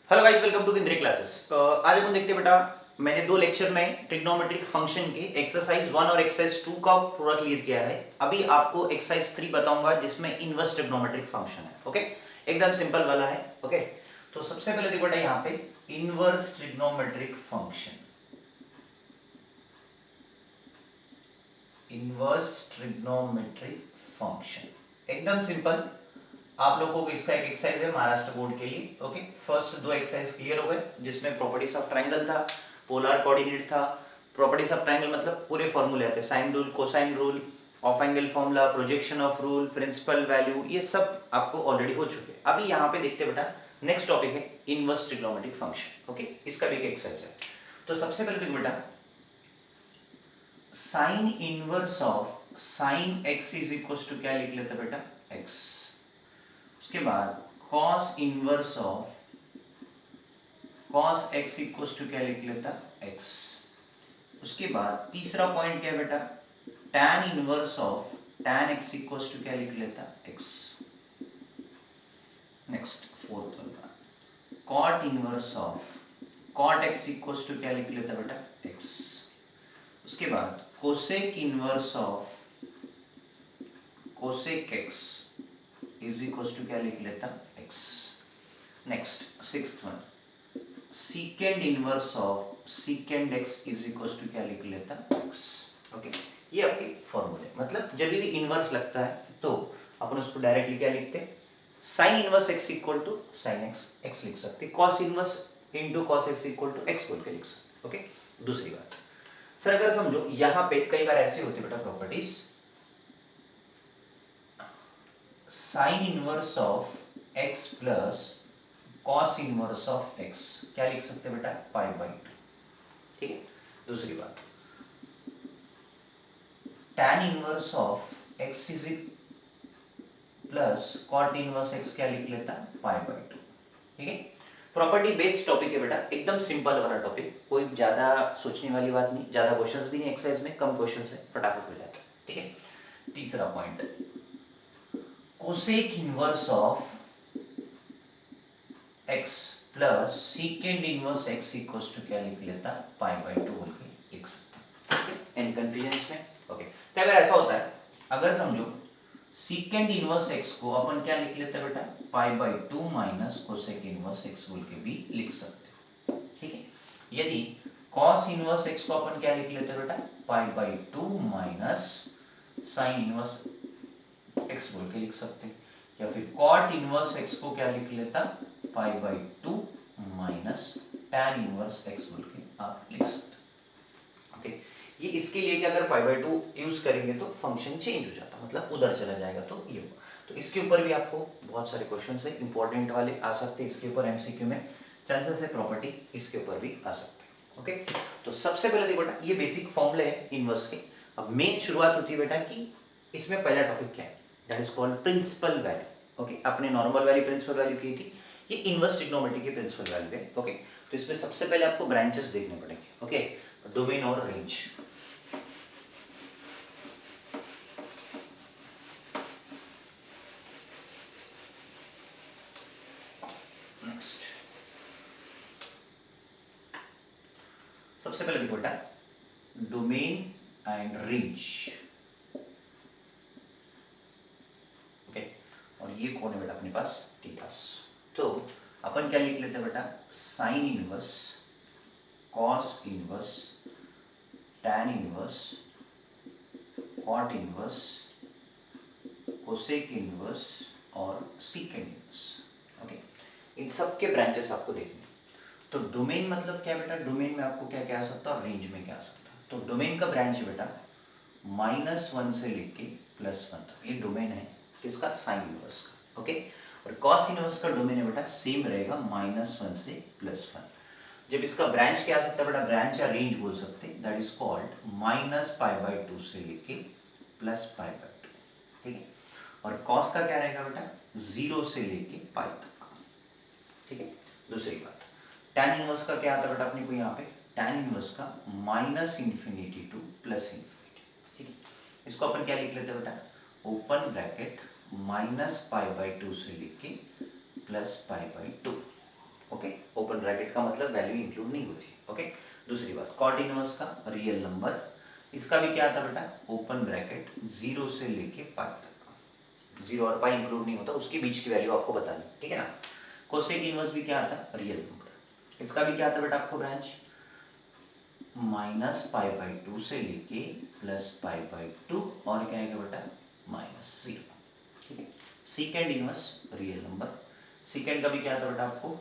Hello guys, welcome to केंद्रीय classes. आज अपन देखते हैं बेटा, मैंने दो लेक्चर में ट्रिग्नोमेट्रिक फंक्शन के एक्सरसाइज 1 और एक्सरसाइज 2 का पूरा क्लियर किया है। अभी आपको एक्सरसाइज 3 बताऊंगा जिसमें इनवर्स ट्रिग्नोमेट्रिक फंक्शन है। ओके, एकदम सिंपल वाला है। ओके, तो सबसे पहले देखो बेटा, यहाँ पे inverse trigonometric function, inverse trigonometric function एकदम सिंपल। आप लोगों को इसका एक एक्सरसाइज है महाराष्ट्र बोर्ड के लिए। ओके, फर्स्ट दो एक्सरसाइज क्लियर हो गए जिसमें प्रॉपर्टीज ऑफ ट्रायंगल था, पोलर कोऑर्डिनेट था। प्रॉपर्टीज ऑफ ट्रायंगल मतलब पूरे फॉर्मूले आते हैं, sine rule, cosine rule, of angle formula, projection of rule, principal value, ये सब आपको ऑलरेडी हो चुके हैं। अभी यहाँ पे देखते बेटा, नेक्स्ट टॉपिक है इनवर्स ट्रिग्नोमेट्रिक फंक्शन। ओके, इसका भी एक एक्सरसाइज है। तो सबसे पहले देखो बेटा, sine inverse of sine X is equal to क्या लिख लेते बेटा, एक्स। उसके बाद cos inverse of cos x equals to क्या लिख लेता, x। उसके बाद तीसरा पॉइंट क्या है बेटा, tan inverse of tan x equals to क्या लिख लेता, x। नेक्स्ट फोर्थ वाला, cot inverse of cot x equals to क्या लिख लेता बेटा, x। उसके बाद cosec inverse of cosec x is equals to क्या लिख लेता, x। Next sixth one, secant inverse of secant X is equals to क्या लिख लेता, एक्स। ओके, ये आपके फॉर्मूले, मतलब जब भी इनवर्स लगता है तो अपन उसको डायरेक्टली क्या लिखते, sine inverse X equal to sine X, X लिख सकते, cos inverse into cos X equal to X बोल के लिख सकते। ओके, दूसरी बात सर, अगर समझो यहाँ पे कई बार ऐसे होती है बेटा properties, sign inverse of X plus cos inverse of x, क्या लिख सकते हैं बेटा, पाई बाई टू। ठीक है, दूसरी बात, tan inverse of x is plus cot inverse x क्या लिख लेता, पाई बाई टू। ठीक है, प्रॉपर्टी बेस्ड टॉपिक है बेटा, एकदम सिंपल वाला टॉपिक, कोई ज्यादा सोचने वाली बात नहीं, ज्यादा क्वेश्चंस भी नहीं एक्सरसाइज में, कम क्वेश्चंस है, फटाफट हो जाता है। ठीक है, तीसरा point, cosec inverse of x plus secant inverse x equals to क्या लिख लेता, पाई बाई टू बोल के लिख सकता है। एनी कंफ्यूजन इसमें? ओके, तो अगर ऐसा होता है, अगर समझो सीकेंड इनवर्स x को अपन क्या लिख लेते हैं बेटा, pi by two minus cosec inverse x बोल के भी लिख सकते हैं। ठीक है, यदि कॉस इनवर्स x को अपन क्या लिख लेते हैं बेटा, pi by two minus sine inverse x बोल के लिख सकते हैं, या फिर कॉट इनवर्स x को क्या लिख लेता, pi by two minus tan inverse x बोल के आप लिख सकते। ओके, ये इसके लिए कि अगर पाई बाई टू यूज करेंगे तो फंक्शन चेंज हो जाता, मतलब उधर चला जाएगा, तो ये होगा। तो इसके ऊपर भी आपको बहुत सारे क्वेश्चन है इंपॉर्टेंट वाले आ सकते हैं, इसके ऊपर एमसीक्यू में चांसेस है, प्रॉपर्टी इसके ऊपर भी आ सकते हैं। ओके, तो सबसे पहले देखो बेटा, ये बेसिक फॉर्मूले है इनवर्स के। अब मेन शुरुआत होती है बेटा कि इसमें पहला टॉपिक क्या है, that is called principal value. Okay, आपने नॉर्मल वाली प्रिंसिपल वैल्यू की थी, ये इनवर्स ट्रिग्नोमेट्री की प्रिंसिपल वैल्यू है। ओके, तो इसमें सबसे पहले आपको ब्रांचेस देखने पड़ेंगे। ओके, डोमेन और रेंज। नेक्स्ट, सबसे पहले देखो बेटा, डोमेन एंड रेंज। ओके, और ये कौन है बेटा अपने पास, थीटास। तो अपन क्या लिख लेते हैं बेटा, sine inverse, cos inverse, tan inverse, cot inverse, cosec inverse और सीकेंड इनवर्स। ओके, इन सब के ब्रांचेस आपको देखने। तो डोमेन मतलब क्या बेटा, डोमेन में आपको क्या क्या आ सकता है, रेंज में क्या आ सकता है। तो डोमेन का ब्रांच है बेटा -1 से लेके +1 तक, ये डोमेन है किसका, साइन इनवर्स का। ओके, और कॉस इनवर्स का डोमेन है बेटा सेम रहेगा -1 से +1। जब इसका ब्रांच क्या आ सकता है बेटा, ब्रांच या रेंज बोल सकते हैं, दैट इज कॉल्ड -π/2 से लेके +π/2। ठीक है, और कॉस का क्या रहेगा बेटा, 0 से लेके पाई तक। ठीक है, दूसरी बात, tan इनवर्स का क्या आता है बेटा अपने को यहाँ पे, tan इनवर्स का -∞ टू +∞। ठीक है, इसको अपन क्या लिख लेते हैं बेटा, ओपन ब्रैकेट -π/2 से लेके +π/2। ओके, ओपन ब्रैकेट का मतलब वैल्यू इंक्लूड नहीं होती। ओके, दूसरी बात कॉट इनवर्स का रियल नंबर, इसका भी क्या था बेटा, ओपन ब्रैकेट 0 से लेके पाई तक, 0 और पाई इंक्लूड नहीं होता, उसके बीच की वैल्यू आपको बतानी, ठीक है ना। कोसेक इनवर्स भी क्या था, रियल नंबर, इसका भी क्या था बेटा आपको ब्रांच, -π/2 से लेके +π/2 और क्या आएगा बेटा -0, ठीक है। Second inverse real number, second का भी क्या था बेटा आपको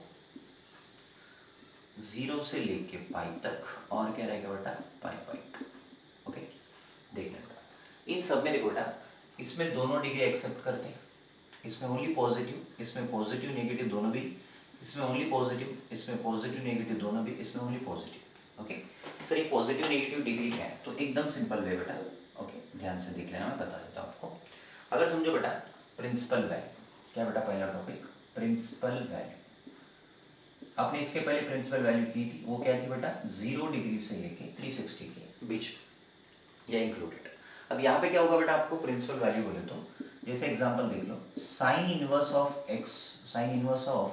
0 से लेके पाई तक और क्या रहेगा बेटा π/2। ओके, देख लें बेटा, इन सब में देखो बेटा, इसमें दोनों डिग्री एक्सेप्ट करते हैं, इसमें ओनली पॉजिटिव, इसमें पॉजिटिव नेगेटिव दोनों भी, इसमें ओनली पॉजिटिव, इसमें पॉजिटिव नेगेटिव दोनों भी, इसमें ओनली पॉजिटिव। ओके सर, ये पॉजिटिव नेगेटिव डिग्री क्या है, तो एकदम सिंपल वे बेटा, ओके ध्यान से देख लेना, मैं बता देता हूँ आपको। अगर समझो बेटा प्रिंसिपल वैल्यू, क्या बेटा पहला टॉपिक प्रिंसिपल वैल्यू, आपने इसके पहले प्रिंसिपल वैल्यू की थी, वो क्या थी बेटा 0 डिग्री से लेके 360 के बीच, या इंक्लूडेड। अब यहाँ पे क्या होगा बेटा, आपको प्रिंसिपल वैल्यू बोले तो जैसे एग्जांपल देख लो, sine inverse of x, sine inverse of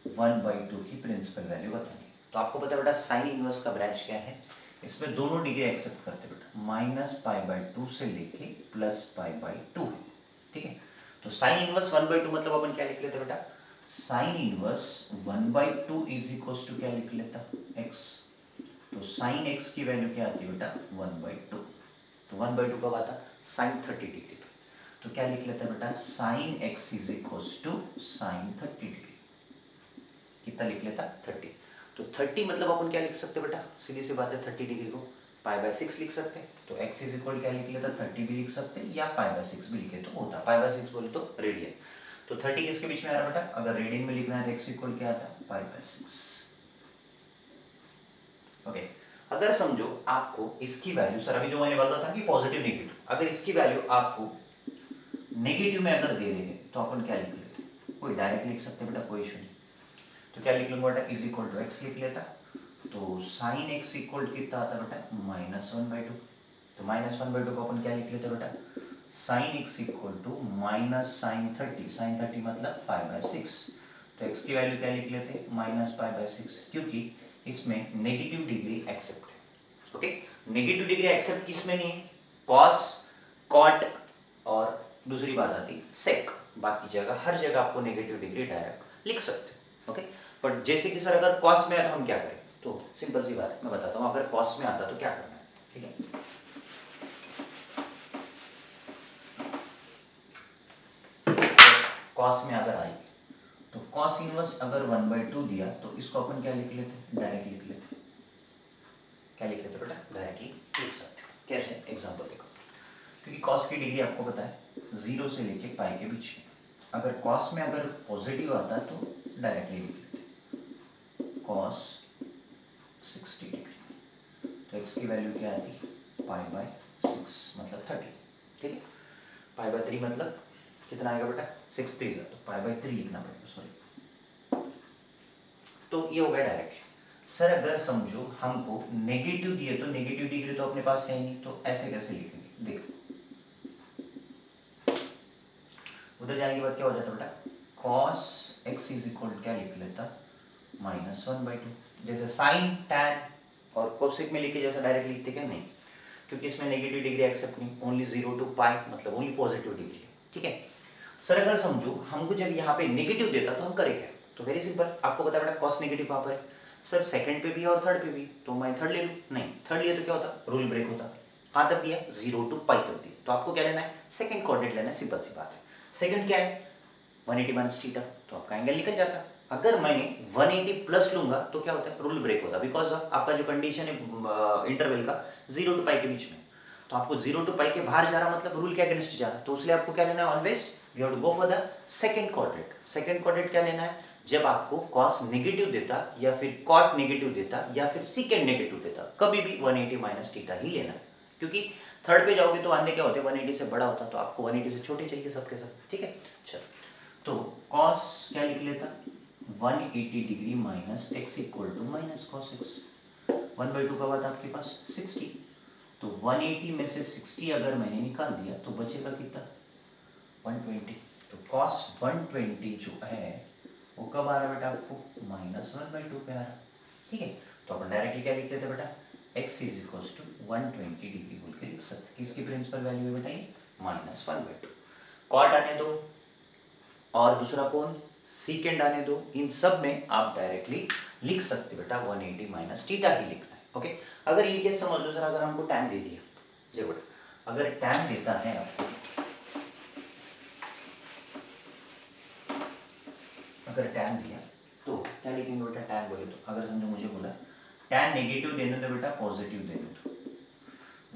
1/2 की प्रिंसिपल वैल्यू बतानी, तो आपको पता है बेटा साइन इनवर्स का ब्रांच क्या है, इसमें दोनों डिग्री एक्सेप्ट करते बेटा, -π/2 से लेके +π/2, ठीक है। तो साइन इनवर्स 1/2 मतलब अपन क्या लिख लेते बेटा, sine inverse 1/2 is equals to क्या लिख लेता x, तो साइन x की वैल्यू क्या आती है बेटा 1/2, तो 1/2 कब आता, साइन 30 डिग्री पे, तो क्या लिख लेते हैं बेटा sine x is equals to sine 30 degree, कितना लिख लेता 30, तो 30 मतलब अपन क्या लिख सकते बेटा, सीधी सी बात है 30 डिग्री को π/6 लिख सकते हैं, तो x इज इक्वल क्या लिख लेता 30 भी लिख सकते हैं, या π/6 भी लिखे तो होता, π/6 बोले तो रेडियन, तो 30 किसके बीच में आ रहा बेटा, अगर रेडियन में लिखना है तो x इक्वल क्या आता π/6। ओके, अगर समझो आपको इसकी वैल्यू, सर अभी जो मैंने बोल रहा था कि पॉजिटिव नेगेटिव, अगर इसकी वैल्यू आपको नेगेटिव में अगर दे देंगे तो अपन क्या लिख लेते, कोई डायरेक्ट लिख सकते बेटा, कोई इशू नहीं, तो क्या लिख लूंगा बेटा इज इक्वल टू एक्स लिख लेता, तो साइन एक्स इक्वल कितना आता बेटा -1/2, तो -1/2 को अपन क्या लिख लेते बेटा, sine X equal to -sin 30, sin 30 मतलब π/6, तो x की वैल्यू क्या लिख लेते -π/6, क्योंकि इसमें नेगेटिव डिग्री एक्सेप्ट है। ओके, नेगेटिव डिग्री एक्सेप्ट किसमें नहीं है, कॉस, कॉट और दूसरी बात आती सेक, बाकी जगह हर जगह आपको नेगेटिव डिग्री डायरेक्ट लिख सकते हैं। ओके, बट जैसे कि सर अगर कॉस में आया तो हम क्या करें, तो सिंपल सी बात है मैं बताता हूँ, अगर कॉस में आता तो क्या करना है, ठीक है। कॉस में अगर आई तो कॉस इनवर्स अगर 1/2 दिया तो इसको अपन क्या लिख लेते, डायरेक्ट लिख लेते, क्या लिख लेते बेटा डायरेक्टली लिख सकते, कैसे एग्जांपल देखो, क्योंकि कॉस की डिग्री आपको पता है 0 से लेके पाई के बीच में, अगर कॉस में अगर पॉजिटिव आता तो डायरेक्टली लिख लेते कॉस 60 डिग्री, तो x की वैल्यू क्या आती π/6 मतलब 30, ठीक है, π/3 मतलब कितना आएगा बेटा 6 3 तो π/3 लिखना पड़ेगा, सॉरी, तो ये हो गया डायरेक्टली। सर अगर समझो हमको नेगेटिव दिए तो नेगेटिव डिग्री तो अपने पास है ही नहीं, तो ऐसे कैसे लिखेंगे, देखो उधर जाने के बाद क्या हो जाता बेटा, cos x इज इक्वल क्या लिख लेता -1/2, जैसे साइन टैन और कोसेक में लिखे जैसा डायरेक्ट लिखते क्या, नहीं, क्योंकि इसमें नेगेटिव डिग्री एक्सेप्ट नहीं, ओनली 0 to π मतलब ओनली पॉजिटिव डिग्री है, ठीक है। सर अगर समझो हमको जब यहाँ पे नेगेटिव देता तो हम करें क्या, तो वेरी सिंपल, आपको पता बेटा कॉस नेगेटिव कहाँ पर है, सर सेकंड पे भी और थर्ड पे भी, तो मैं थर्ड ले लूँ, नहीं थर्ड लिए तो क्या होता, रूल ब्रेक होता, कहाँ तक दिया 0 to π तक दिया, तो आपको क्या लेना है, सेकंड कोऑर्डिनेट लेना है, सिंपल सी बात है। सेकंड क्या है 180 माइनस थीटा, तो आपका एंगल निकल जाता, अगर मैंने 180 प्लस लूंगा तो क्या होता है, रूल ब्रेक होता, बिकॉज ऑफ आपका जो कंडीशन है इंटरवल का 0 to π के बीच में, तो आपको 0 to π के बाहर जा रहा मतलब रूल के अगेंस्ट जा रहा, तो इसलिए आपको क्या लेना है, always we have to go for the second coordinate. Second coordinate क्या लेना है, जब आपको कॉस नेगेटिव देता या फिर कॉट नेगेटिव देता या फिर सेकंड नेगेटिव देता, कभी भी 180 माइनस थीटा ही लेना है, क्योंकि थर्ड पे जाओगे तो आने क्या होते 180 से बड़ा होता, तो आपको 180 से छोटे चाहिए सबके सब, ठीक है। चलो, तो cos क्या लिख लेता 180 degree minus x equal to minus cos X, 1/2 का बात आपके पास 60, तो 180 में से 60 अगर मैंने निकाल दिया तो बचेगा कितना 120, तो cos 120 जो है वो कब आ रहा है बेटा आपको -1/2 पे आ रहा है, ठीक है। तो अपन डायरेक्टली क्या लिख लेते हैं बेटा, x is equals to 120 degree बोल के लिख सकते। किसकी प्रिंसिपल वैल्यू है बेटा, ये -1/2। कॉट आने दो और दूसरा कौन, सीकेंड आने दो। इन सब में आप डायरेक्टली लिख सकते बेटा 180 माइनस थीटा ही लिखना है, ओके। अगर इन केस समझ लो सर, अगर हमको टैन दे दिया, देखो बेटा अगर टैन देता है आपको, अगर टैन दिया तो क्या लिखेंगे बेटा, टैन बोले तो अगर समझो मुझे बोला टैन नेगेटिव देने दो बेटा, पॉजिटिव देने दो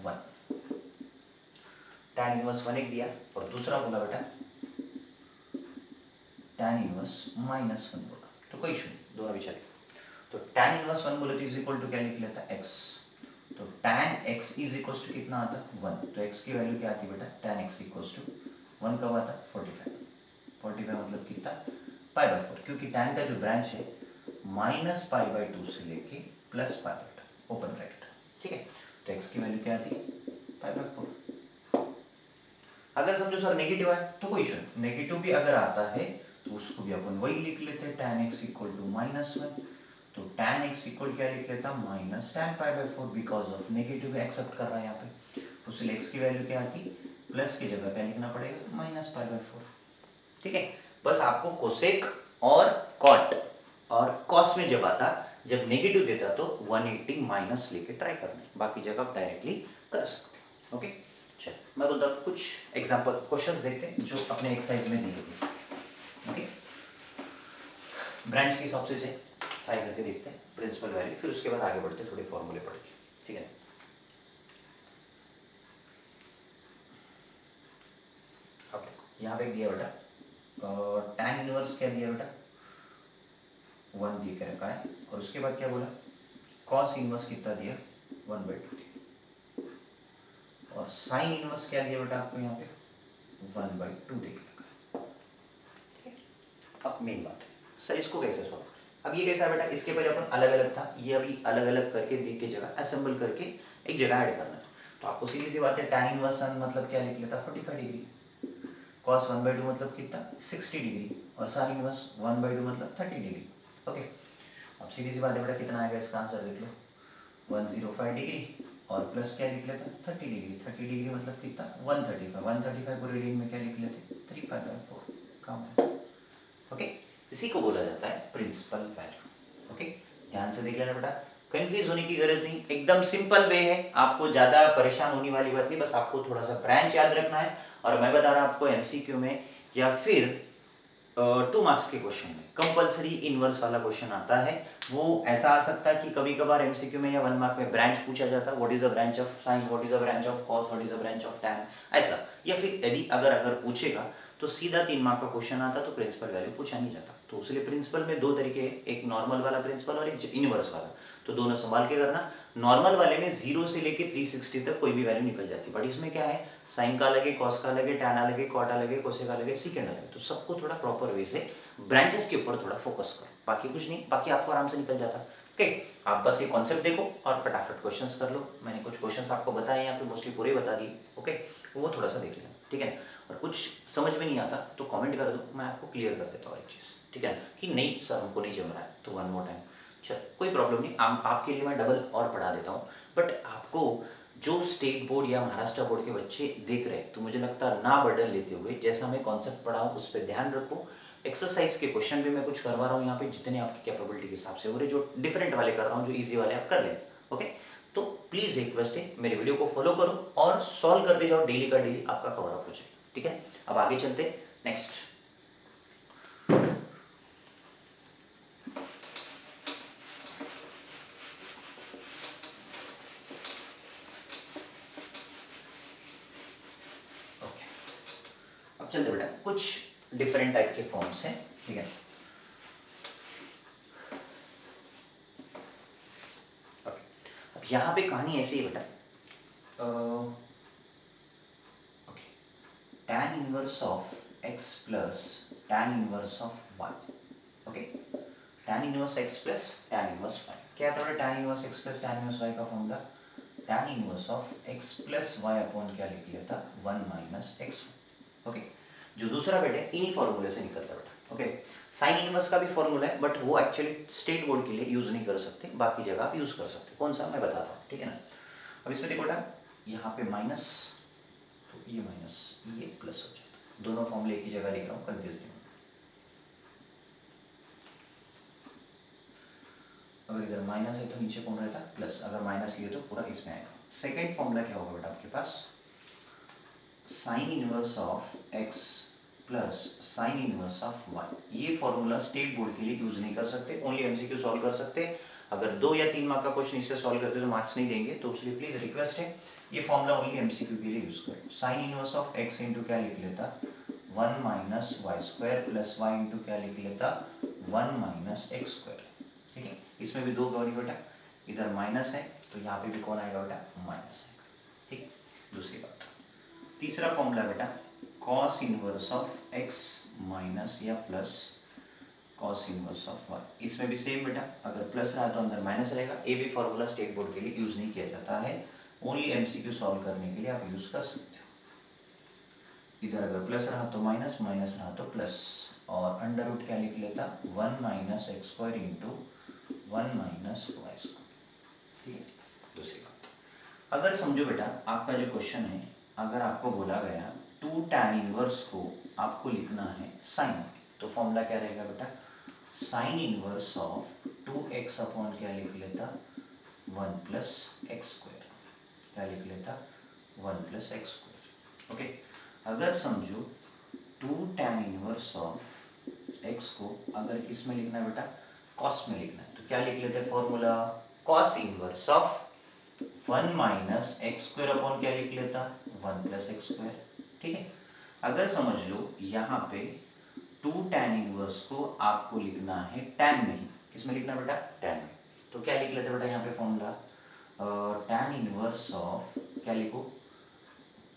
1, टैन इनवर्स 1 एक दिया, और दूसरा बोला बेटा टैन इनवर्स -1 बोला, तो कोई इशू नहीं, दोनों भी चलेगा। तो टैन इनवर्स 1 बोले तो इज इक्वल टू क्या लिख लेता है, x। तो tan x is equal to कितना आता है 1, तो x की वैल्यू क्या आती है बेटा, टैन x इक्वल टू 1 कब आता है 45 मतलब कितना π/4, क्योंकि टैन का जो ब्रांच है -π/2 से लेके +π/2 ओपन ब्रैकेट, ठीक है। तो x की वैल्यू क्या आती है π/4। अगर समझो सर नेगेटिव है तो कोई इशू नहीं, नेगेटिव भी अगर आता है तो उसको भी अपन वही लिख लेते हैं, टैन x इक्वल टू -1। तो टैन x इक्वल क्या लिख लेता minus tan π/4, because of negative accept कर रहा है यहाँ पे, तो इसलिए x की वैल्यू क्या आती, प्लस की जगह क्या लिखना पड़ेगा -π/4, ठीक है। बस आपको कोसेक और कॉट और कॉस में जब आता, जब नेगेटिव देता तो 180 माइनस लेके ट्राई करना है, बाकी जगह आप डायरेक्टली कर सकते हैं, ओके। चल मैं बोलता हूँ कुछ एग्जांपल क्वेश्चंस देखते हैं जो अपने एक्सरसाइज में दिए हुए, ओके। ब्रांच के हिसाब से ट्राई करके देखते हैं प्रिंसिपल वैल्यू, फिर उसके बाद आगे बढ़ते थोड़े फॉर्मूले पढ़ के, ठीक है। अब देखो यहाँ पे दिया बेटा टैन इनवर्स क्या दिया बेटा 1 दिए के रखा है, और उसके बाद क्या बोला कॉस इनवर्स कितना दिया 1/2 दिया, और साइन इनवर्स क्या दिया बेटा आपको यहाँ पे 1/2 दे के रखा है, ठीक है। अब मेन बात है सर इसको कैसे सॉल्व, अब ये कैसा बेटा, इसके पहले अपन अलग अलग था, ये अभी अलग अलग करके देख के जगह असेंबल करके एक जगह ऐड करना है। तो आपको सीधी सी बात है टैन इनवर्स मतलब क्या लिख लेता 45 डिग्री, cos 1/2 मतलब कितना 60 डिग्री, और sin इनवर्स 1/2 मतलब 30 डिग्री, ओके। अब सीधी सी बात है बेटा कितना आएगा इसका आंसर देख लो 105 डिग्री, और प्लस क्या लिख लेता 30 डिग्री, 30 डिग्री मतलब कितना 135, 135 को रेडियन में क्या लिख लेते 3π/4, काम है, ओके। इसी को बोला जाता है प्रिंसिपल वैल्यू, ओके। ध्यान से देख लेना बेटा, कंफ्यूज होने की गरज नहीं, एकदम सिंपल वे है, आपको ज्यादा परेशान होने वाली बात नहीं, बस आपको थोड़ा सा ब्रांच याद रखना है। और मैं बता रहा हूं आपको एमसीक्यू में या फिर 2 मार्क्स के क्वेश्चन में कंपलसरी इनवर्स वाला क्वेश्चन आता है, वो ऐसा आ सकता है कि कभी कभार एमसीक्यू में या 1 मार्क में ब्रांच पूछा जाता है, what is the branch of sine, what is the branch of cos, what is the branch of tan, ऐसा। या फिर यदि अगर पूछेगा तो सीधा 3 मार्क का क्वेश्चन आता तो प्रिंसिपल वैल्यू पूछा नहीं जाता। तो उसलिए प्रिंसिपल में 2 तरीके हैं, एक नॉर्मल वाला प्रिंसिपल और एक इनवर्स वाला, तो दोनों संभाल के करना। नॉर्मल वाले में 0 से लेके 360 तक कोई भी वैल्यू निकल जाती है, बट इसमें क्या है साइन का अलग है, कॉस का अलग है, टैन अलग है, कॉट अलग है, कोसेक अलग है, सीकेंड अलग है, तो सबको थोड़ा प्रॉपर वे से ब्रांचेस के ऊपर थोड़ा फोकस करो, बाकी कुछ नहीं, बाकी आपको आराम से निकल जाता, ओके। आप बस ये कॉन्सेप्ट देखो और फटाफट क्वेश्चंस कर लो, मैंने कुछ क्वेश्चंस आपको बताए यहाँ पे, मोस्टली पूरे बता दिए, ओके। वो थोड़ा सा देख लेना, ठीक है। और कुछ समझ में नहीं आता तो कमेंट कर दो, मैं आपको क्लियर कर देता हूँ एक चीज़, ठीक है, कि नहीं सर हमको नहीं जम रहा है तो 1 मोर टाइम, चल कोई प्रॉब्लम नहीं, आपके लिए मैं डबल और पढ़ा देता हूँ, बट आपको जो स्टेट बोर्ड या महाराष्ट्र बोर्ड के बच्चे देख रहे हैं तो मुझे लगता है ना बर्डन लेते हुए जैसा मैं कॉन्सेप्ट पढ़ाऊँ उस पर ध्यान रखो। एक्सरसाइज के क्वेश्चन भी मैं कुछ करवा रहा हूँ यहाँ पे, जितने आपकी कैपेबिलिटी के हिसाब से हो रहे, जो डिफरेंट वाले कर रहा हूँ, जो इजी वाले आप कर लें, ओके। तो प्लीज़ रिक्वेस्ट है मेरे वीडियो को फॉलो करो और सॉल्व करते जाओ, डेली का डेली आपका कवर अप हो जाए, ठीक है। अब आगे चलते नेक्स्ट। ओके अब चलते बेटा, कुछ डिफरेंट टाइप के फॉर्म्स हैं, ठीक है। यहाँ पे कहानी ऐसी है बेटा, okay, tan inverse of x plus tan inverse of y, okay, tan inverse x plus tan inverse y, क्या था बेटा tan inverse x plus tan inverse y का formula tan inverse of x plus y upon क्या लिख लिया था 1 minus x, okay. जो दूसरा बेटा इन्हीं फॉर्मूले से निकलता बेटा, ओके, साइन इनवर्स का भी फॉर्मूला है बट वो एक्चुअली स्टेट बोर्ड के लिए यूज नहीं कर सकते, बाकी जगह आप यूज कर सकते। कौन सा मैं बताता हूँ, ठीक है ना। अब इसमें देखो बेटा, यहाँ पे माइनस, तो ये माइनस ये प्लस हो जाता है। दोनों फॉर्मूले एक ही जगह लिख रहा हूँ, कंफ्यूज नहीं। अगर इधर माइनस है तो नीचे कौन रहता है, प्लस। अगर माइनस लिए तो पूरा इसमें आएगा। सेकेंड फॉर्मूला क्या होगा बेटा आपके पास, sine inverse of X plus sine inverse of Y. ये फॉर्मूला स्टेट बोर्ड के लिए यूज नहीं कर सकते, ओनली एमसीक्यू सॉल्व कर सकते। अगर 2 या 3 मार्क का क्वेश्चन इससे सॉल्व करते तो मार्क्स नहीं देंगे, तो इसलिए प्लीज रिक्वेस्ट है ये फॉर्मूला ओनली एमसीक्यू के लिए यूज करो। Sine inverse of X into क्या लिख लेता, 1 minus Y square plus Y into क्या लिख लेता, 1 माइनस एक्स स्क्वायर। ठीक है, इसमें भी दो गौरी बेटा, इधर माइनस है तो यहाँ पे भी कौन आएगा बेटा, माइनस आएगा। ठीक, दूसरी बात, तीसरा फॉर्मूला बेटा cos inverse of x minus या plus cos inverse of y। इसमें भी सेम बेटा, अगर प्लस रहा तो अंदर माइनस रहेगा। ये भी फॉर्मूला स्टेट बोर्ड के लिए यूज नहीं किया जाता है, ओनली एमसीक्यू सॉल्व करने के लिए आप यूज कर सकते हो। इधर अगर प्लस रहा तो माइनस, माइनस रहा तो प्लस, और अंडर रूट क्या लिख लेता, 1 minus X square into 1 minus Y square. ठीक है, दूसरी बात, अगर समझो बेटा आपका जो क्वेश्चन है, अगर आपको बोला गया 2 tan इनवर्स को आपको लिखना है साइन, तो फॉर्मूला क्या रहेगा बेटा, sine inverse of 2x upon क्या लिख लेता, 1 प्लस एक्स स्क्वायर। क्या लिख लेता, 1 प्लस एक्स स्क्वायर। ओके, अगर समझो 2 tan इनवर्स ऑफ x को अगर किस में लिखना है बेटा, कॉस में लिखना है, तो क्या लिख लेते हैं formula, cos inverse of 1 minus X square upon क्या लिख लेता, 1 प्लस एक्स स्क्वायर। ठीक है, अगर समझ लो यहाँ पे 2 tan इनवर्स को आपको लिखना है tan में ही, किस में लिखना बेटा, tan में, तो क्या लिख लेते बेटा यहाँ पे फॉर्मूला, tan इनवर्स ऑफ क्या लिखो,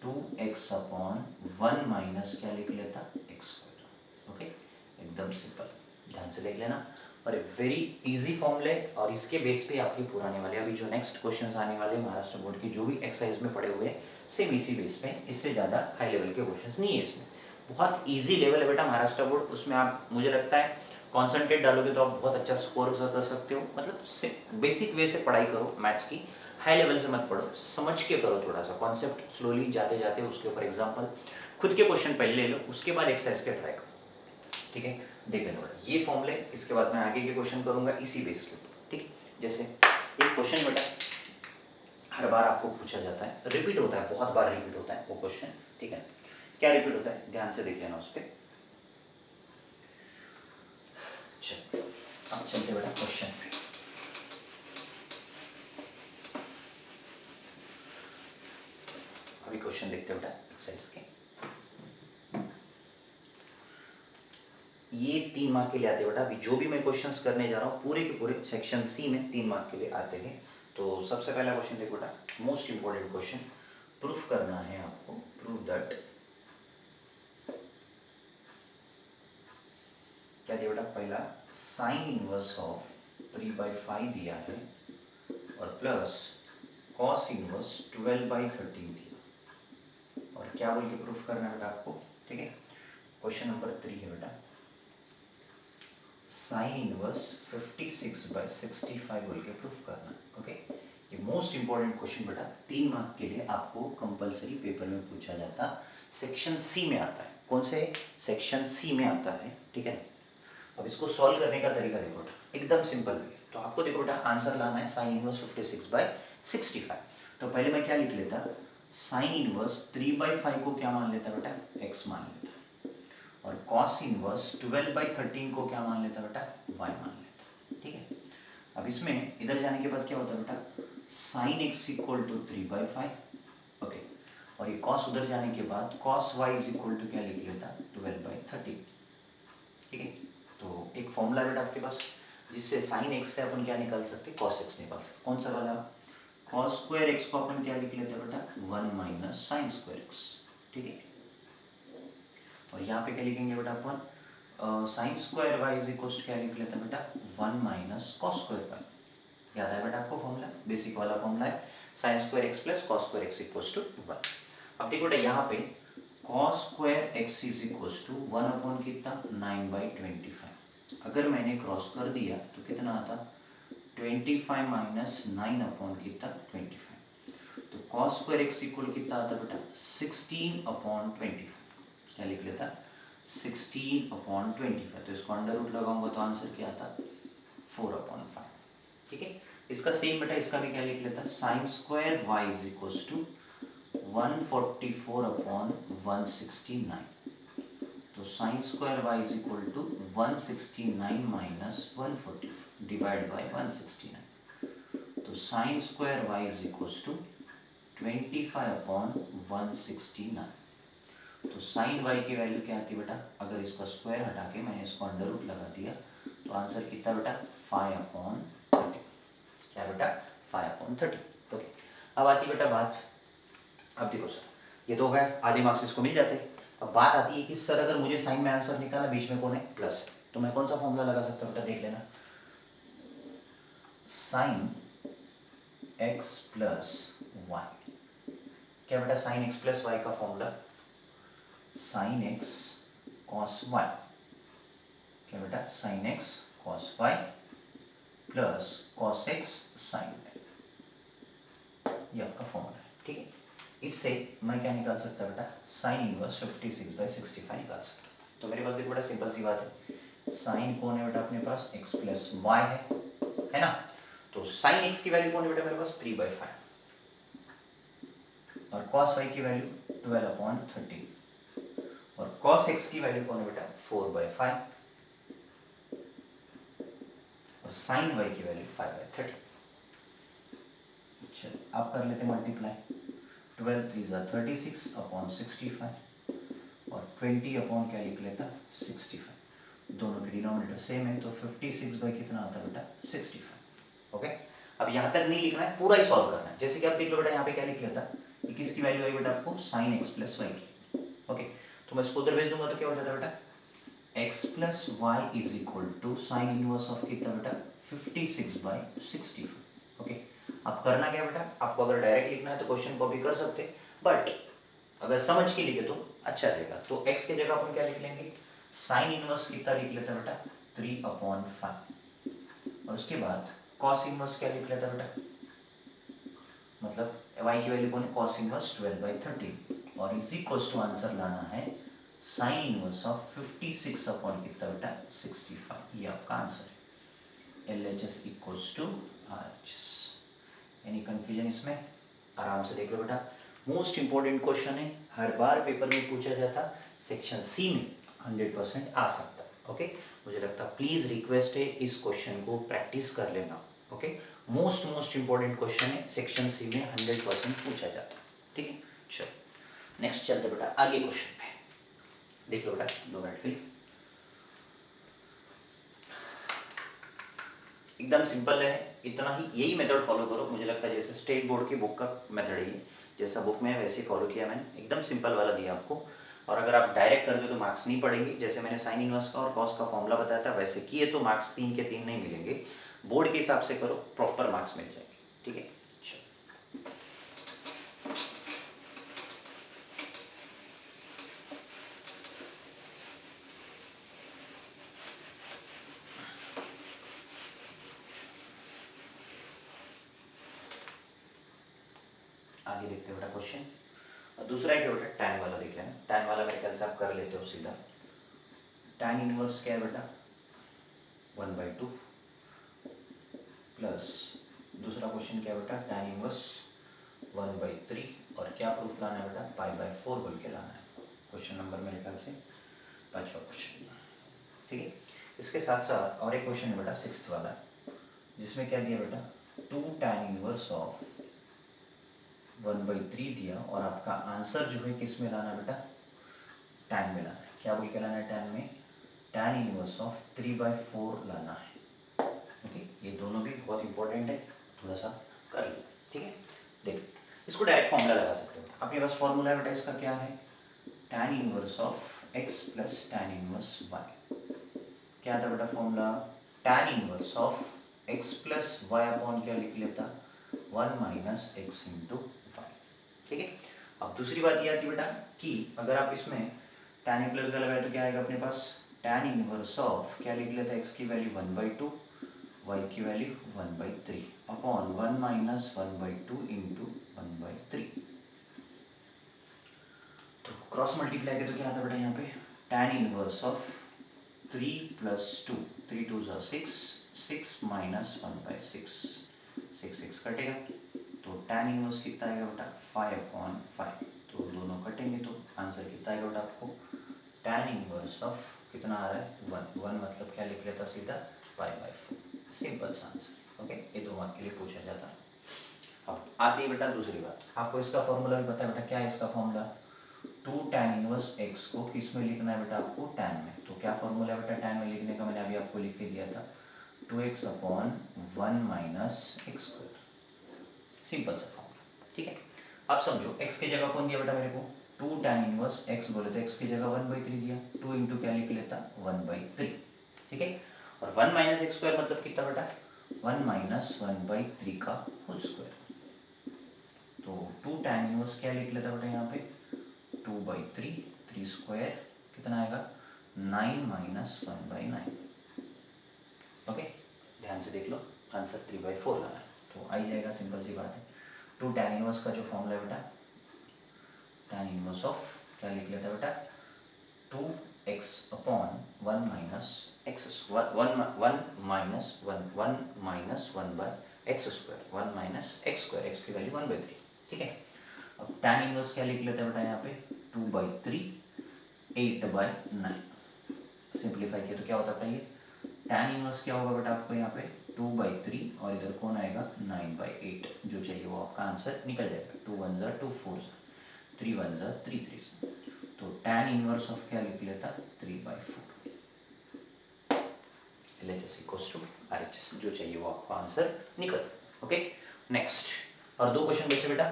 2x अपॉन 1 माइनस क्या लिख लेता, एक्स स्क्वायर। ओके, एकदम सिंपल, ध्यान से देख लेना, और वेरी इजी फॉर्मूले, और इसके बेस पे आपके पुराने वाले अभी जो नेक्स्ट क्वेश्चंस आने वाले महाराष्ट्र बोर्ड के जो भी एक्सरसाइज में पड़े हुए हैं, सेम इसी बेस पे, इससे ज़्यादा हाई लेवल के क्वेश्चंस नहीं है इसमें। बहुत इजी लेवल है बेटा महाराष्ट्र बोर्ड, उसमें आप मुझे लगता है कॉन्सेंट्रेट डालोगे तो आप बहुत अच्छा स्कोर कर सकते हो। मतलब बेसिक वे से पढ़ाई करो मैथ्स की, हाई लेवल से मत पढ़ो, समझ के करो, थोड़ा सा कॉन्सेप्ट स्लोली जाते जाते उसके ऊपर एग्जाम्पल खुद के क्वेश्चन पहले ले लो, उसके बाद एक्सरसाइज के ट्राई करो। ठीक है, देख लेना बेटा ये फॉर्मूले, इसके बाद मैं आगे के क्वेश्चन करूंगा इसी बेस के ऊपर। ठीक, जैसे एक क्वेश्चन बेटा हर बार आपको पूछा जाता है, रिपीट होता है, बहुत बार रिपीट होता है वो क्वेश्चन। ठीक है, क्या रिपीट होता है, ध्यान से देख लेना उस पर। चल अब चलते बेटा क्वेश्चन पे। अभी क्वेश्चन देखते बेटा एक्सरसाइज के, ये 3 मार्क के लिए आते हैं बेटा। अभी जो भी मैं क्वेश्चंस करने जा रहा हूँ पूरे के पूरे सेक्शन सी में 3 मार्क के लिए आते हैं। तो सबसे पहला क्वेश्चन देखो बेटा, मोस्ट इंपॉर्टेंट क्वेश्चन, प्रूफ करना है आपको, प्रूव दैट, क्या दिया बेटा, पहला साइन इनवर्स ऑफ 3/5 दिया है और प्लस कॉस इनवर्स 12/13 दिया, और क्या बोल के प्रूफ करना है बेटा आपको। ठीक है, क्वेश्चन नंबर 3 है बेटा, साइन इनवर्स 56/65 बोल के प्रूफ करना। ओके, ये मोस्ट इंपॉर्टेंट क्वेश्चन बेटा 3 मार्क के लिए आपको कंपलसरी पेपर में पूछा जाता, सेक्शन सी में आता है। कौन से सेक्शन सी में आता है। ठीक है, अब इसको सॉल्व करने का तरीका देखो बेटा, एकदम सिंपल है। तो आपको देखो बेटा आंसर लाना है साइन इनवर्स 56/65। तो पहले मैं क्या लिख लेता, साइन इनवर्स 3/5 को क्या मान लेता बेटा, x मान लेता, और cos इनवर्स 12/13 को क्या मान लेता बेटा, y मान लेता। ठीक है, अब इसमें इधर जाने के बाद क्या होता है बेटा, sine x equal to 3/5। Okay, और ये cos उधर जाने के बाद cos y is equal to क्या लिख लेता, 12/13। ठीक है, तो एक फॉर्मूला बेटा आपके पास जिससे साइन x से अपन क्या निकाल सकते, cos x निकाल सकते। कौन सा वाला, cos स्क्वायर x को अपन क्या लिख लेते बेटा, 1 माइनस साइन स्क्वायर x। ठीक है, और यहाँ पे क्या लिखेंगे बेटा अपन, sine square Y is equal क्या लिख लेते हैं बेटा, 1 माइनस कॉस स्क्वायर वाई। याद है बेटा आपको फॉर्मूला, बेसिक वाला फॉर्मूला है, sine square X plus cos square X equal to 1। अब देखो बेटा यहाँ पे cos square X is equals to 1 upon कितना 9/25। अगर मैंने क्रॉस कर दिया तो कितना आता 25 माइनस 9 अपॉन कितना 25। तो कॉस स्क्वायर एक्स इक्वल कितना आता बेटा 16 अपॉन 25। क्या लिख लेता 16 अपॉन 25। तो इसको अंडर रूट लगाऊंगा तो आंसर क्या आता 4 अपॉन 5। ठीक है, इसका सेम बेटा इसका भी क्या लिख लेता sine square Y is equals to 144 upon 169। तो sine square Y is equal to 169 minus 144 divide by 169। तो sine square Y is equals to 25 upon 169। तो साइन वाई की वैल्यू क्या आती है बेटा, अगर इसका स्क्वायर हटा के मैंने इसको अंडर रूट लगा दिया तो आंसर कितना बेटा 5 अपॉन 30। क्या बेटा 5 अपॉन 30। ओके, अब आती बेटा बात, अब देखो सर ये तो हो गया, आधे मार्क्स इसको मिल जाते हैं। अब बात आती है कि सर अगर मुझे साइन में आंसर निकालना, बीच में कौन है प्लस, तो मैं कौन सा फॉर्मूला लगा सकता हूँ बेटा देख लेना। साइन एक्स प्लस वाई, क्या बेटा साइन एक्स प्लस वाई का formula sine X cos Y. क्या बेटा sine X cos Y plus cos X sine Y, ये आपका फॉर्मूला है। ठीक है, इससे मैं क्या निकाल सकता बेटा साइन इनवर्स 56/65 निकाल सकता। तो मेरे पास देखो बेटा सिंपल सी बात है, साइन कौन है बेटा अपने पास x प्लस वाई है ना। तो साइन x की वैल्यू कौन है बेटा मेरे पास 3/5 और cos y की वैल्यू 12/13 और cos x की वैल्यू कौन है बेटा 4/5 और साइन y की वैल्यू 5/30। चलो आप कर लेते मल्टीप्लाई, 12 3 जा 36 अपॉन 65 और 20 अपॉन क्या लिख लेता 65। दोनों के डिनोमिनेटर सेम है तो 56 बाई कितना आता है बेटा 65। ओके, अब यहाँ तक नहीं लिखना है, पूरा ही सॉल्व करना है। जैसे कि आप देख लो बेटा यहाँ पे क्या लिख लेता, किसकी वैल्यू आई बेटा आपको साइन एक्स प्लस वाई की। ओके, तो मैं इसको उधर भेज दूंगा तो क्या हो जाता है बेटा X plus Y is equal to sine inverse of कितना बेटा 56/65। ओके, अब करना क्या बेटा, आपको अगर डायरेक्ट लिखना है तो क्वेश्चन कॉपी कर सकते हैं, बट अगर समझ के लिखे तो अच्छा रहेगा। तो x की जगह अपन क्या लिख लेंगे साइन इनवर्स कितना लिख लेता बेटा 3/5 और उसके बाद कॉस इनवर्स क्या लिख लेता बेटा, मतलब y की वैल्यू कौन है कॉस इनवर्स 12/13 और इज इक्वल्स टू आंसर लाना है साइन इनवर्स ऑफ 56 अपॉन कितना बेटा 65। ये आपका आंसर है। LHS equals to RHS। Any confusion इसमें, आराम से देख लो बेटा, मोस्ट इंपॉर्टेंट क्वेश्चन है, हर बार पेपर में पूछा जाता, सेक्शन सी में 100% आ सकता। ओके, मुझे लगता प्लीज रिक्वेस्ट है इस क्वेश्चन को प्रैक्टिस कर लेना। ओके, मोस्ट इंपॉर्टेंट क्वेश्चन है, सेक्शन सी में 100% पूछा जाता। ठीक है, चलो नेक्स्ट चलते बेटा आगे क्वेश्चन पे, देख लो बेटा 2 मिनट के लिए। एकदम सिंपल है, इतना ही, यही मेथड फॉलो करो। मुझे लगता है जैसे स्टेट बोर्ड की बुक का मेथड है, जैसा बुक में है वैसे ही फॉलो किया मैंने, एकदम सिंपल वाला दिया आपको। और अगर आप डायरेक्ट कर दो तो मार्क्स नहीं पड़ेंगे। जैसे मैंने साइन इनवर्स का और कॉस का फॉर्मूला बताया था वैसे किए तो मार्क्स 3 के 3 नहीं मिलेंगे, बोर्ड के हिसाब से करो प्रॉपर मार्क्स मिल जाएंगे। ठीक है, आगे देखते हैं बेटा क्वेश्चन। और दूसरा है क्या बेटा टैन वाला देख लेना, टैन वाला मेरे ख्याल से आप कर लेते हो सीधा। टैन इनवर्स क्या है बेटा 1/2 प्लस दूसरा क्वेश्चन क्या है बेटा टैन इनवर्स 1/3 और क्या प्रूफ लाना है बेटा π/4 बोल के लाना है। क्वेश्चन नंबर मेरे ख्याल से 5वां क्वेश्चन। ठीक है, इसके साथ साथ और एक क्वेश्चन है बेटा 6th वाला, जिसमें क्या दिया बेटा 2 टैन इनवर्स ऑफ 1/3 दिया और आपका आंसर जो है किस में लाना बेटा टैन में लाना है। क्या बोल के लाना है टैन में, टैन इनवर्स ऑफ 3/4 लाना है। ओके, ये दोनों भी बहुत इंपॉर्टेंट है, थोड़ा सा कर लो। ठीक है, देख इसको डायरेक्ट फॉर्मूला लगा सकते हो, अपने पास फॉर्मूला है बेटा इसका क्या है tan inverse of x plus tan inverse y। क्या था बेटा formula tan inverse of x plus Y upon क्या लिख लेता 1 माइनस एक्स इंटू वाई। ठीक है, अब दूसरी बात ये आती है बेटा कि अगर आप इसमें tan in प्लस का लगाए तो क्या आएगा अपने पास, tan इनवर्स ऑफ क्या लिख लेते हैं, x की वैल्यू 1/2, y की वैल्यू 1/3 अपॉन 1 माइनस 1/2 इंटू 1/3। तो क्रॉस मल्टीप्लाई के तो क्या आता है बेटा यहाँ पे, tan इनवर्स ऑफ 3 प्लस 2, 3 2 ज़ा 6, 6 माइनस 1/6, 6 6 कटेगा तो tan इनवर्स कितना आएगा बेटा 5/5। तो दोनों कटेंगे तो आंसर कितना आएगा बेटा आपको, tan इनवर्स ऑफ कितना आ रहा है 1, 1 मतलब क्या लिख लेता सीधा 5/4। सिंपल सा आंसर। ओके, ये 2 मार्क के लिए पूछा जाता है। अब आती है बेटा दूसरी बात, आपको इसका फॉर्मूला भी पता है बेटा, क्या है इसका फॉर्मूला, 2 tan इनवर्स x को किस में लिखना है बेटा आपको, tan में। तो क्या फॉर्मूला है बेटा tan में लिखने का, मैंने अभी आपको लिख के दिया था 2x upon 1 minus X square. Simple सा फॉर्मूला, ठीक है। अब समझो x की जगह कौन दिया बेटा मेरे को, 2 tan इनवर्स x बोले तो x की जगह 1/3 दिया, 2 इंटू क्या लिख लेता 1/3, ठीक है। और 1 माइनस एक्स स्क्वायर मतलब कितना बेटा, 1 माइनस 1/3 का होल स्क्वायर। तो 2 tan इनवर्स क्या लिख लेता बेटा यहाँ पे 2/3, 3 स्क्वायर कितना आएगा 9 माइनस 1/9। ओके, ध्यान से देख लो, आंसर 3/4 लाना है तो आई जाएगा, सिंपल सी बात है। 2 tan इनवर्स का जो फॉर्मूला है बेटा, tan इनवर्स ऑफ क्या लिख लेता बेटा 2x upon 1 minus x, 1 minus 1/x square, 1 minus X square, x की वैल्यू 1/3, ठीक है। अब tan इनवर्स क्या लिख लेते हैं बेटा यहाँ पे 2/3, 8/9। सिंप्लीफाई किया तो क्या होता है ये, tan इनवर्स क्या होगा बेटा आपको यहाँ पे 2/3 और इधर कौन आएगा 9/8, जो चाहिए वो आपका आंसर निकल जाएगा। 2 1 ज़ा 2, 4 3 1 ज़ा 3 3। तो tan इनवर्स ऑफ क्या लिख लेता 3/4। LHS इक्वल्स टू RHS, जो चाहिए वो आपका आंसर निकल। ओके, नेक्स्ट और 2 क्वेश्चन बचे बेटा,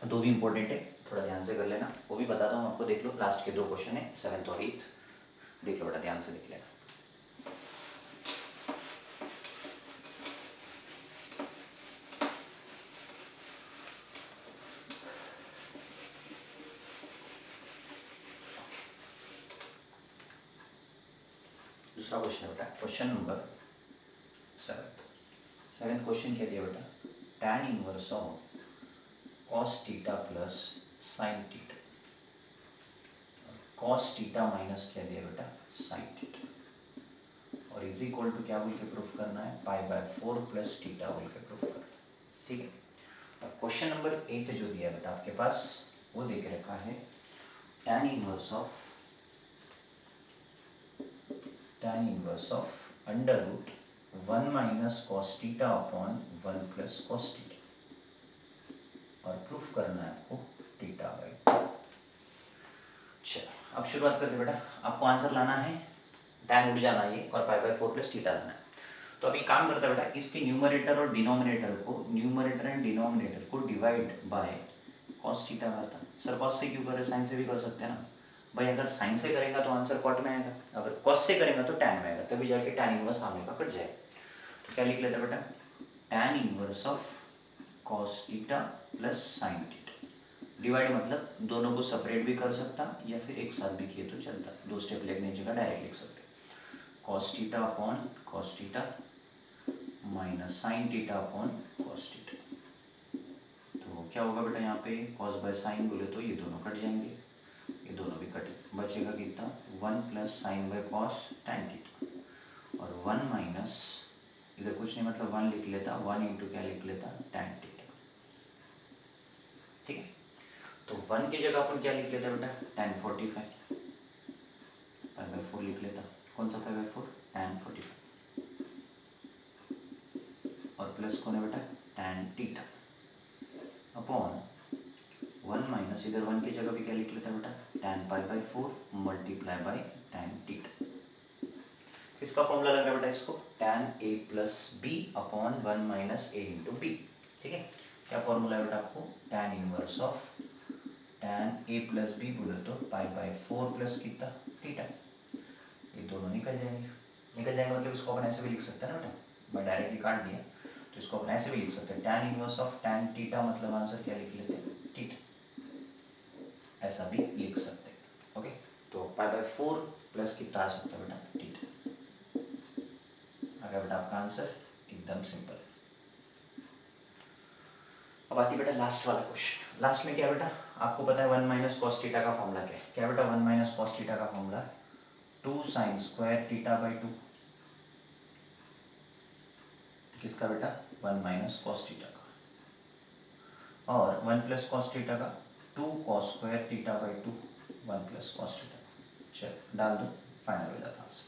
2 भी इंपॉर्टेंट है, थोड़ा ध्यान से कर लेना, वो भी बताता हूँ आपको। देख लो, लास्ट के 2 क्वेश्चन है, 7th और 8th, देख लो बेटा, ध्यान से देख लेना। दूसरा क्वेश्चन है बेटा, क्वेश्चन नंबर 7th क्वेश्चन क्या दिया बेटा, tan inverse of cos theta plus sin theta, cos theta minus क्या दिया बेटा sin थीटा, और इज इक्वल टू क्या बोल के प्रूफ करना है, π/4 प्लस थीटा बोल के प्रूफ करना है, ठीक है। अब क्वेश्चन नंबर 8 जो दिया बेटा आपके पास, वो दे के रखा है tan inverse of under root 1 minus cos theta upon 1 plus cos theta, और प्रूफ करना है आपको θ/2। चलो अब शुरुआत करते बेटा, आपको आंसर लाना है, tan उठ जाना ये, और π/4 प्लस थीटा लाना है। तो अभी काम करता है बेटा, इसके न्यूमरेटर और डिनोमिनेटर को, न्यूमरेटर एंड डिनोमिनेटर को डिवाइड बाय कॉस थीटा करता। सर कॉस से क्यों कर रहे, साइन से भी कर सकते हैं ना भाई। अगर साइन से करेगा तो आंसर कॉट में आएगा, अगर कॉस से करेगा तो टैन में आएगा, तभी जाके टैन इनवर्स सामने का कट जाएगा। तो क्या लिख लेते बेटा, tan inverse of cos theta plus sine theta, divide मतलब दोनों को सेपरेट भी कर सकता या फिर एक साथ भी किए तो चलता, 2 स्टेप लेने की जगह डायरेक्ट लिख सकते। Cos theta upon cos theta minus sine theta upon cos theta. तो क्या होगा बेटा यहाँ पे, कॉस बाय साइन बोले तो ये दोनों कट जाएंगे, ये दोनों भी कटे, बचेगा कितना 1 plus sign by cos tan theta, और 1 माइनस इधर कुछ नहीं मतलब 1 लिख लेता, 1 इंटू क्या लिख लेता टैन थीटा, ठीक है। तो 1 की जगह अपन क्या लिख लेते बेटा टैन 45, π/4 लिख लेता, कौन सा π/4 टैन 45, और प्लस कौन है बेटा टैन थीटा अपॉन 1 माइनस इधर 1 की जगह भी क्या लिख लेता बेटा tan π/4 multiply by tan theta. किसका फॉर्मूला लग रहा है बेटा इसको, tan a plus B upon 1 minus a into B, ठीक है। क्या फॉर्मूला है बेटा आपको, tan inverse of tan a plus B बोले तो π/4 प्लस कितना थीटा, ये दोनों निकल जाएंगे मतलब इसको अपन ऐसे भी लिख सकते हैं ना बेटा, मैं डायरेक्टली काट दिया तो इसको अपन ऐसे भी लिख सकते हैं, tan inverse of tan theta मतलब आंसर क्या लिख लेते हैं थीटा, ऐसा भी लिख सकते हैं। ओके, तो π/4 प्लस कितना आ सकता है बेटा, थीटा। आ गया बेटा आपका आंसर, एकदम सिंपल। अब आती बेटा लास्ट वाला क्वेश्चन। लास्ट में क्या बेटा, आपको पता है 1 माइनस कॉस थीटा का फॉर्मूला क्या है? क्या बेटा 1 माइनस कॉस थीटा का फॉर्मूला 2 साइन स्क्वायर थीटा/2। किसका बेटा? 1 माइनस कॉस थीटा का। और 1 प्लस कॉस थीटा का 2 cos square थीटा/2, 1 plus cos theta. चल डाल दो, फाइनल हो जाता आंसर।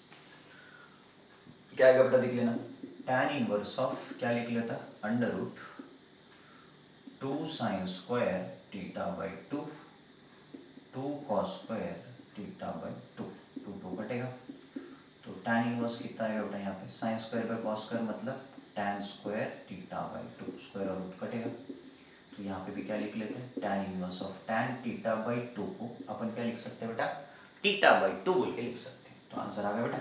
क्या आएगा बेटा देख लेना, tan इनवर्स ऑफ क्या लिख लेता, under root 2 sine square थीटा/2 2 cos square थीटा/2, 2 कटेगा तो tan इनवर्स कितना आएगा बेटा यहाँ पे, sine square by cos square मतलब tan स्क्वायर थीटा/2, स्क्वायर और रूट कटेगा। तो यहाँ पे भी क्या लिख लेते हैं, tan इनवर्स ऑफ tan थीटा/2 को अपन क्या लिख सकते हैं बेटा, थीटा/2 बोल के लिख सकते हैं। तो आंसर आ गया बेटा,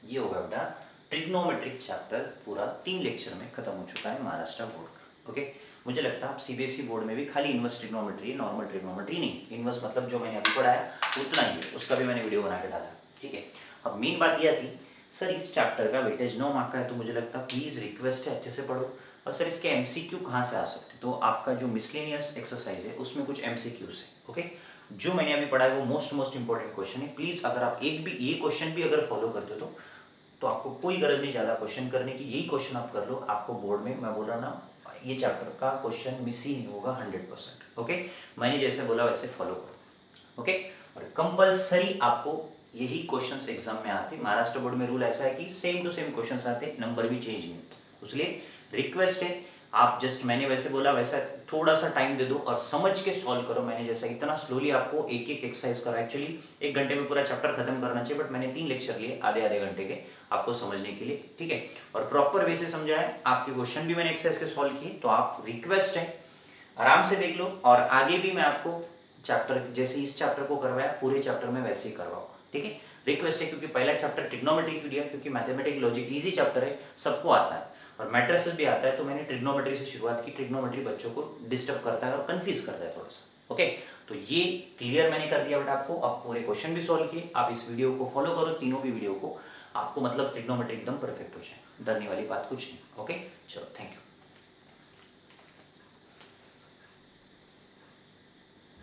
ये होगा बेटा ट्रिग्नोमेट्रिक चैप्टर पूरा 3 लेक्चर में खत्म हो चुका है महाराष्ट्र बोर्ड का। ओके, मुझे लगता है आप सीबीएसई बोर्ड में भी खाली इनवर्स ट्रिग्नोमेट्री, नॉर्मल ट्रिग्नोमेट्री नहीं, इनवर्स मतलब जो मैंने अभी पढ़ाया उतना ही है, उसका भी मैंने वीडियो बना के डाला। ठीक है, अब मेन बात यह थी सर इस चैप्टर का वेटेज 9 मार्क का है, तो मुझे लगता है प्लीज़ रिक्वेस्ट है अच्छे से पढ़ो। और सर इसके एमसीक्यू कहाँ से आ सकते हैं, तो आपका जो मिसलेनियस एक्सरसाइज है उसमें कुछ एमसीक्यूज है। ओके, जो मैंने अभी पढ़ा है वो मोस्ट इंपॉर्टेंट क्वेश्चन है। प्लीज़ अगर आप एक भी ये क्वेश्चन भी अगर फॉलो करते हो तो आपको कोई गरज नहीं ज़्यादा क्वेश्चन करने की, यही क्वेश्चन आप कर लो, आपको बोर्ड में मैं बोल रहा ना ये चैप्टर का क्वेश्चन मिस ही नहीं होगा 100%। ओके, मैंने जैसे बोला वैसे फॉलो करो। ओके, और कंपलसरी आपको यही क्वेश्चंस एग्जाम में आते, महाराष्ट्र बोर्ड में रूल ऐसा है कि सेम टू सेम क्वेश्चंस आते, नंबर भी चेंज नहीं होते। इसलिए रिक्वेस्ट है आप जस्ट मैंने वैसे बोला वैसा थोड़ा सा टाइम दे दो और समझ के सॉल्व करो। मैंने जैसा इतना स्लोली आपको एक एक एक्सरसाइज करा, एक्चुअली 1 घंटे में पूरा चैप्टर खत्म करना चाहिए, बट मैंने 3 लेक्चर लिए आधे आधे घंटे के आपको समझने के लिए। ठीक है, और प्रॉपर वे से समझा है, आपके क्वेश्चन भी मैंने एक्सरसाइज के सॉल्व किए, तो आप रिक्वेस्ट है आराम से देख लो। और आगे भी मैं आपको चैप्टर जैसे इस चैप्टर को करवाया पूरे चैप्टर में वैसे ही करवाऊंगा। ठीक है, रिक्वेस्ट है, क्योंकि पहला चैप्टर ट्रिग्नोमेट्री क्यों दिया, क्योंकि मैथमेटिक्स लॉजिक इजी चैप्टर है, सबको आता है और मैट्रिसेस भी आता है, तो मैंने ट्रिग्नोमेट्री से शुरुआत की। ट्रिग्नोमेट्री बच्चों को डिस्टर्ब करता है और कंफ्यूज करता है थोड़ा सा। ओके, तो ये क्लियर मैंने कर दिया बेटा आपको। अब पूरे क्वेश्चन भी सॉल्व किए, आप इस वीडियो को फॉलो करो, तीनों भी वीडियो को, आपको मतलब ट्रिग्नोमेट्री एकदम परफेक्ट हो जाए, डरने वाली बात कुछ नहीं। ओके, चलो थैंक यू।